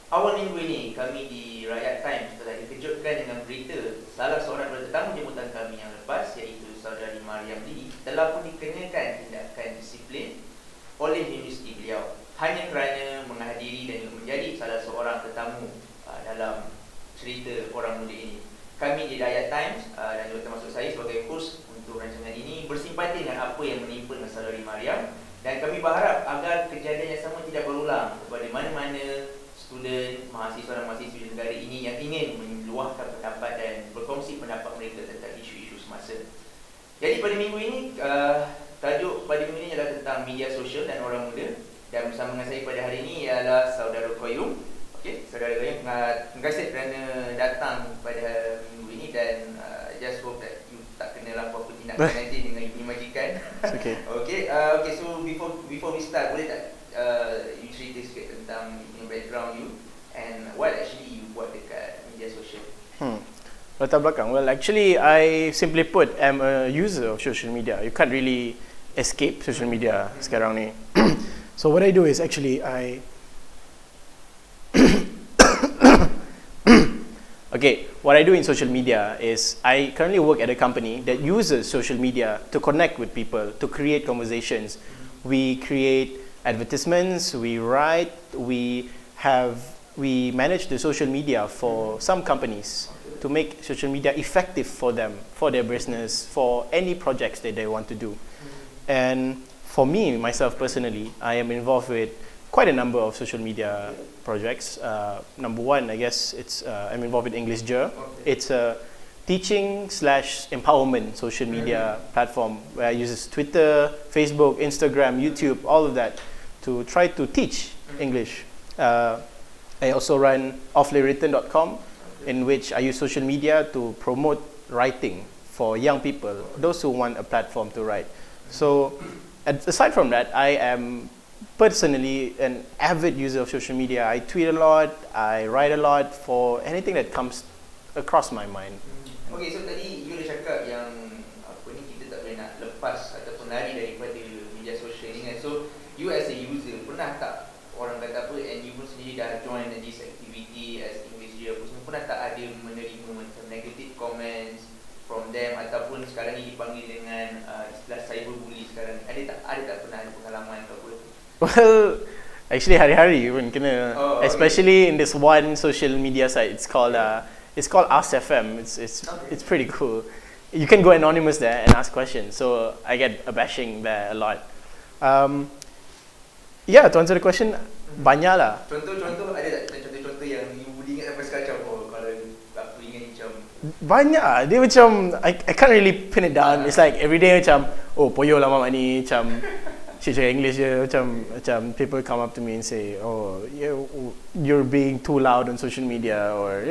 Awal minggu ini kami di Rakyat Times telah dikejutkan dengan berita salah seorang daripada tetamu jemputan kami yang lepas, iaitu saudari Mariam Lee, telah pun dikenakan tindakan disiplin oleh universiti beliau hanya kerana menghadiri dan juga menjadi salah seorang tetamu dalam Cerita Orang Muda ini. Kami di Rakyat Times dan juga termasuk saya sebagai host untuk rancangan ini bersimpati dengan apa yang menimpa dengan saudari Mariam, dan kami berharap agar kejadian yang sama tidak berulang kepada mana-mana student, mahasiswa dan mahasiswi negara ini yang ingin meluahkan pendapat dan berkongsi pendapat mereka tentang isu-isu semasa. Jadi pada minggu ini, tajuk pada minggu ini adalah tentang media sosial dan orang muda, dan bersama dengan saya pada hari ini ialah saudara Qayyum. Okey, saudara Qayyum, terima kasih kerana datang pada minggu ini, dan just hope that you tak kena apa-apa tindakan nanti dengan ibu majikan. Okay. Okay, so before we start, boleh tak you cerita sikit tentang background you and what actually you buat dekat media sosial? Latar belakang. Well, actually, I simply put am a user of social media. You can't really escape social media sekarang ni. So what I do is actually okay, what I do in social media is I currently work at a company that uses social media to connect with people, to create conversations. We create advertisements, we write, we manage the social media for some companies to make social media effective for them, for their business, for any projects that they want to do. And for me, myself personally, I am involved with quite a number of social media projects. Number one, I guess, I'm involved with English Jer. It's a teaching/empowerment social media platform where I use Twitter, Facebook, Instagram, YouTube, all of that to try to teach English. I also run offlywritten.com, in which I use social media to promote writing for young people, those who want a platform to write. So aside from that, I am personally an avid user of social media. I tweet a lot, I write a lot for anything that comes across my mind. Okay, so tadi you dah cakap yang kita tak boleh nak lepas ataupun lari daripada media sosial ni kan. So you as a user, pernah tak orang kata apa, and you pun sendiri dah join this activity as English Year, pernah tak ada menerima macam negative comments from them, ataupun sekarang ni dipanggil dengan istilah cyberbully sekarang ni? Ada tak pernah ada pengalaman ke apa? Well, actually hari-hari pun kena, especially in this one social media site. It's called Ask FM. It's pretty cool. You can go anonymous there and ask questions. So I get a bashing there a lot. Yeah, to answer the question, banyak lah. Contoh ada tak contoh yang you boleh ingat sampai sekarang, kalau aku ingat macam banyak. Dia macam I can't really pin it down. It's like every day macam poyo lah mamak ni, macam cakap English je, macam people come up to me and say, you're being too loud on social media, or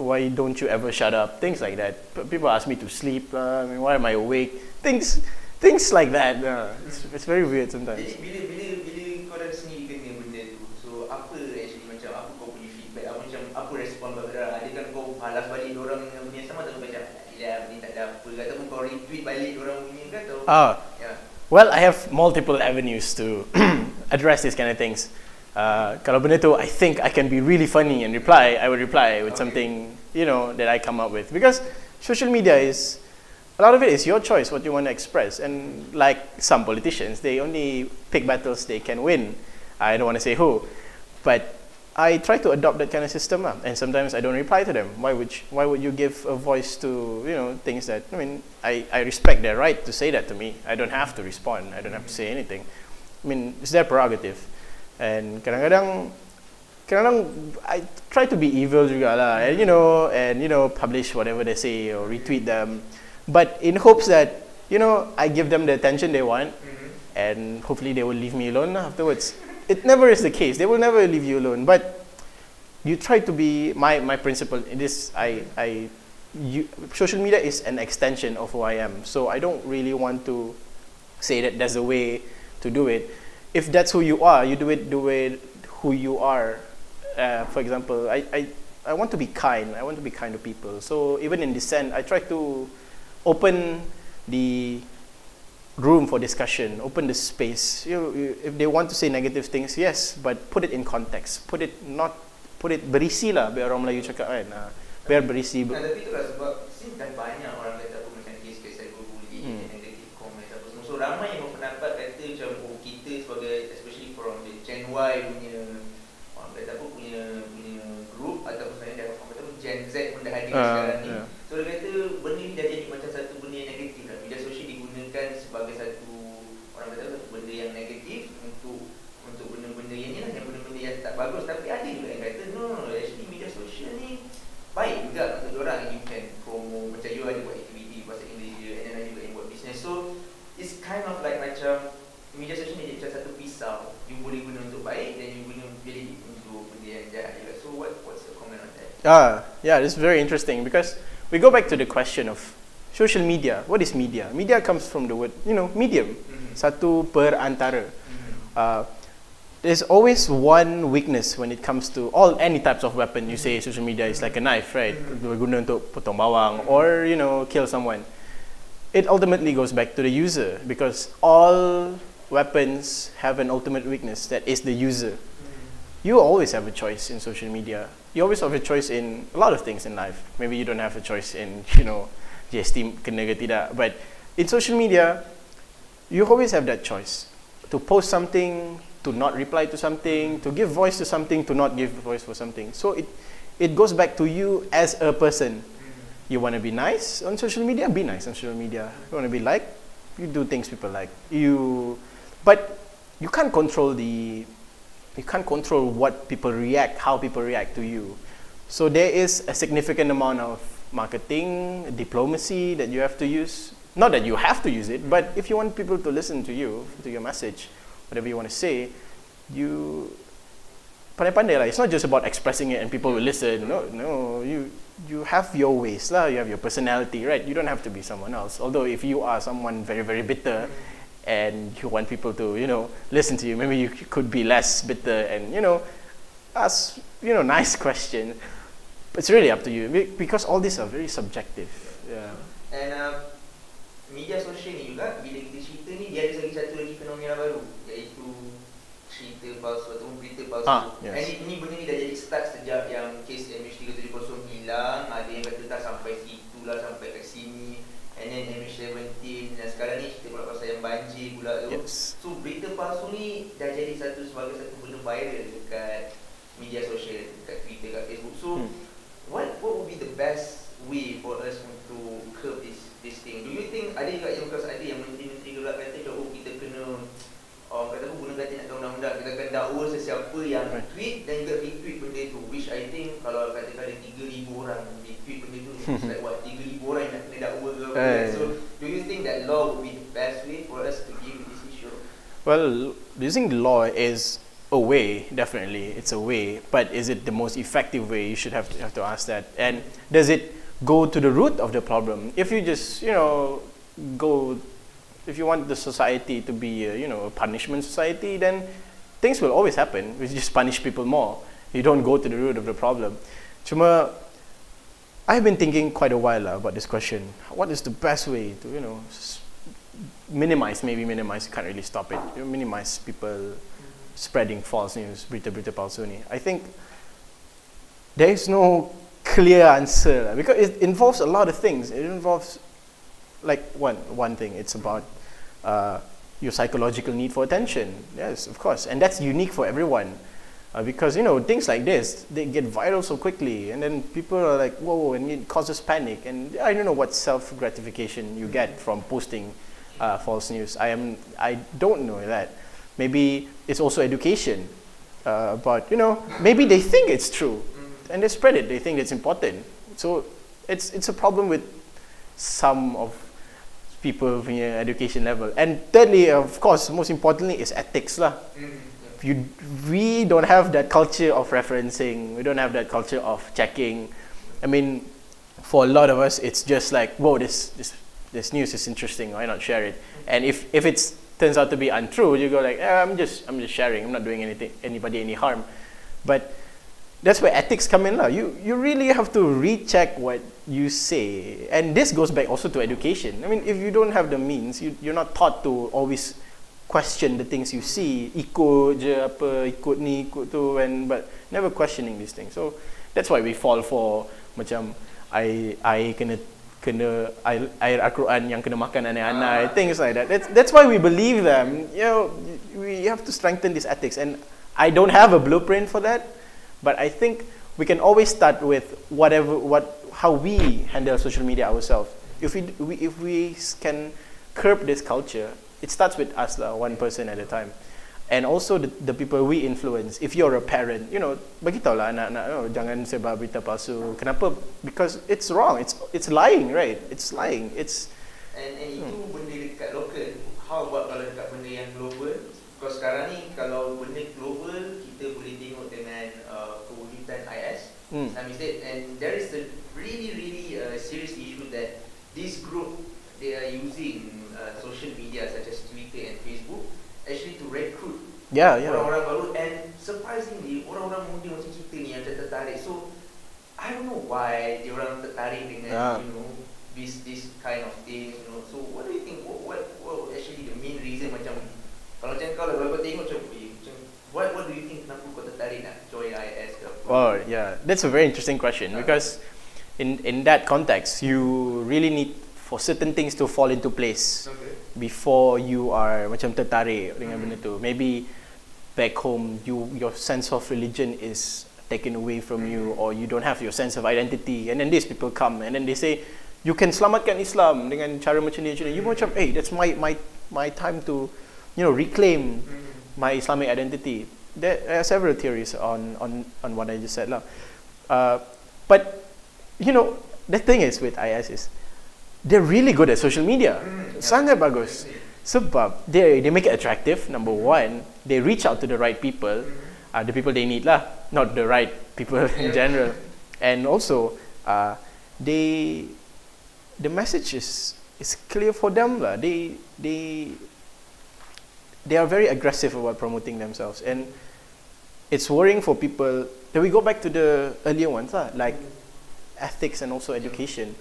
why don't you ever shut up, things like that. People ask me to sleep, why am I awake, things like that. It's very weird sometimes. Jadi bila kau dah sendiri kena benda tu, so apa actually macam apa kau punya feedback, apa respon kau? Adakah kau balas balik diorang yang punya sama, atau macam benda tak ada apa, ataupun kau retweet balik diorang punya ke, atau Well, I have multiple avenues to address these kind of things. Kalau benda tu I think I can be really funny and reply, I would reply with something that I come up with, because social media is, a lot of it is your choice what you want to express, and like some politicians, they only pick battles they can win. I don't want to say who, but I try to adopt that kind of system, and sometimes I don't reply to them. Why would you give a voice to things that, I respect their right to say that to me. I don't have to respond. I don't have to say anything. It's their prerogative. And kadang-kadang I try to be evil juga lah, and publish whatever they say or retweet them, but in hopes that I give them the attention they want, and hopefully they will leave me alone afterwards. It never is the case. They will never leave you alone. But you try to be, my principle in this, social media is an extension of who I am. So I don't really want to say that there's a way to do it. If that's who you are, you do it who you are. For example, I want to be kind. I want to be kind to people. So even in dissent, I try to open the room for discussion, open the space. If they want to say negative things, yes, but put it in context. Put put it berisi lah, biar orang Melayu cakap kan. Biar berisi. Tapi itulah sebab since dah banyak orang kata apa macam kes-kes cyberbullying, negative comment apa semua. So ramai yang berpendapat kata macam kita sebagai especially from the Gen Y punya orang kata apa punya group ataupun sebenarnya dah orang kata Gen Z pun dah hadir sekarang ni. So dia kata benda ni dah jadi macam satu benda yang negatif lah. Media sosial digunakan sebagai satu orang kata satu benda yang negatif untuk benda-benda yang ni lah, yang benda-benda yang tak bagus. Tapi ada juga yang kata no, actually media sosial ni baik juga untuk orang. You can promo macam you ada buat aktiviti bahasa Indonesia and then ada juga yang buat business. So it's kind of like macam media sosial ni macam satu pisau. You boleh guna untuk baik dan you guna jadi untuk benda yang jahat juga. So what's your comment on that? Yeah, it's very interesting because we go back to the question of social media. What is media? Media comes from the word, medium. Satu perantara. There's always one weakness when it comes to any types of weapon. You say social media is like a knife, right? Berguna untuk potong bawang or kill someone. It ultimately goes back to the user because all weapons have an ultimate weakness that is the user. You always have a choice in social media. You always have a choice in a lot of things in life. Maybe you don't have a choice in GST kena ke tidak, but in social media you always have that choice to post something, to not reply to something, to give voice to something, to not give voice for something. So it goes back to you as a person. You want to be nice on social media, be nice on social media. You want to be liked, you do things people like. But you can't control what people react, how people react to you. So there is a significant amount of marketing, diplomacy that you have to use. Not that you have to use it, but if you want people to listen to you, to your message, whatever you want to say, you pandai-pandai lah. It's not just about expressing it and people will listen. No, you have your ways lah. You have your personality, right? You don't have to be someone else. Although if you are someone very, very bitter and you want people to, listen to you, maybe you could be less bitter and, ask, nice questions. It's really up to you because all these are very subjective. Yeah. And media sosial ni juga bila kita cerita ni dia ada satu lagi fenomena baru iaitu cerita palsu atau berita palsu. Yes. And ini benda ni dah jadi start sejak yang kes MH370 hilang. Ada yang kata tak sampai situ lah, sampai kat sini. And then MH17 dan sekarang ni kita pula pasal yang banjir pula tu. Yes. So berita palsu ni dah jadi sebagai satu benda viral dekat media sosial, dekat Twitter, kat Facebook. So what would be the best way for us to curb this thing? Do you think ada juga yang because ada yang menteri-menteri gelap kata kita kena kata apa guna kata nak undang-undang, kita akan dakwa sesiapa yang tweet dan juga retweet benda tu, which I think kalau katakan ada 3,000 orang retweet benda tu, it's like what 3,000 orang yang nak kena dakwa ke apa. So do you think that law would be the best way for us to deal with this issue? Well, using the law is a way, definitely it's a way, but is it the most effective way? You should have to ask that. And does it go to the root of the problem? If you just if you want the society to be a punishment society, then things will always happen. We just punish people more. You don't go to the root of the problem. Cuma I've been thinking quite a while about this question. What is the best way to minimize? Maybe minimize. You can't really stop it. Minimize people spreading false news, berita-berita palsu ni. I think there is no clear answer because it involves a lot of things. It involves like one thing. It's about your psychological need for attention. Yes, of course, and that's unique for everyone because things like this, they get viral so quickly, and then people are like, whoa, and it causes panic. And I don't know what self-gratification you get from posting false news. I don't know that. Maybe it's also education, but maybe they think it's true, and they spread it. They think it's important. So it's a problem with some of people punya education level. And thirdly, of course, most importantly, is ethics lah. We don't have that culture of referencing. We don't have that culture of checking. I mean, for a lot of us, it's just like, whoa, this news is interesting. Why not share it? And if it's turns out to be untrue, you go like, I'm just sharing. I'm not doing anybody any harm. But that's where ethics come in lah. You really have to recheck what you say, and this goes back also to education. I mean, if you don't have the means, you're not taught to always question the things you see, ikut je apa, ikut ni, ikut tu, but never questioning these things. So that's why we fall for macam I kena air Al-Quran yang kena makan anak-anak, things like that. That's why we believe them. You know, we have to strengthen these ethics, and I don't have a blueprint for that, but I think we can always start with how we handle social media ourselves. If we can curb this culture, it starts with us, one person at a time. And also the people we influence. If you're a parent, you know, bagi tahu lah anak-anak, jangan sebar berita palsu. Kenapa? Because it's wrong. It's lying, right? It's lying. And itu benda dekat lokal. How about kalau dekat benda yang global? Because sekarang ni kalau benda global, kita boleh tengok dengan kewujudan IS, Islamic State, and there is a really serious issue that this group, they are using social media such as Twitter and Facebook actually to recruit orang-orang baru, and surprisingly orang-orang muda macam kita ni yang tertarik. So I don't know why diorang tertarik dengan you know this kind of thing, you know. So what do you think? What actually the main reason? Macam kalau macam kau kalau kau tengok macam what do you think kenapa kau tertarik nak join IS ke? Oh yeah, that's a very interesting question, because in that context you really need for certain things to fall into place before you are macam tertarik dengan benda tu. Maybe back home your sense of religion is taken away from you, or you don't have your sense of identity, and then these people come and then they say you can selamatkan Islam dengan cara macam ni. You macam, hey, that's my time to, you know, reclaim my Islamic identity. There are several theories on what I just said lah. But you know, the thing is with IS is they're really good at social media. Sangat bagus. Sebab they make it attractive, number one. They reach out to the right people, the people they need lah, not the right people in general. And also, the message is clear for them lah. They are very aggressive about promoting themselves, and it's worrying for people. Then we go back to the earlier ones lah, like ethics and also education.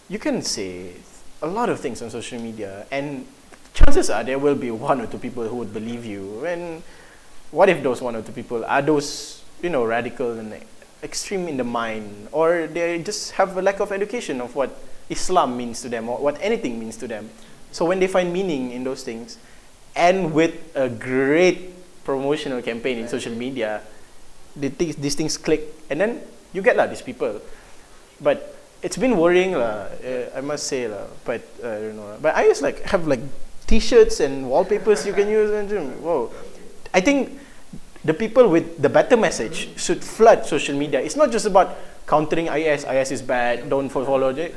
You can say a lot of things on social media, and chances are there will be one or two people who would believe you. And what if those one or two people are those, you know, radical and extreme in the mind, or they just have a lack of education of what Islam means to them, or what anything means to them. So when they find meaning in those things, and with a great promotional campaign in social media, these things click, and then you get these people. But it's been worrying lah, I must say lah. But I don't know. But I just have T-shirts and wallpapers you can use, and whoa. I think the people with the better message should flood social media. It's not just about countering IS. IS is bad. Don't follow it.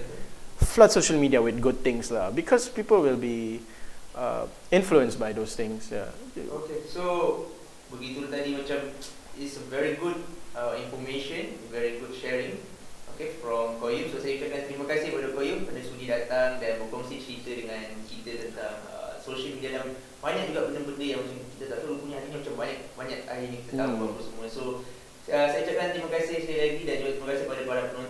Flood social media with good things lah, because people will be influenced by those things. Yeah. Okay, so begitu tadi macam it's a very good information, very good sharing. Okay, from Qayyum. So saya ucapkan terima kasih kepada Qayyum kerana sudi datang dan berkongsi cerita dengan kita tentang social media, dan banyak juga benda-benda yang macam kita tak tahu punya hari ni, macam banyak hari ni kita tahu apa semua. So saya ucapkan terima kasih sekali lagi, dan juga terima kasih kepada para penonton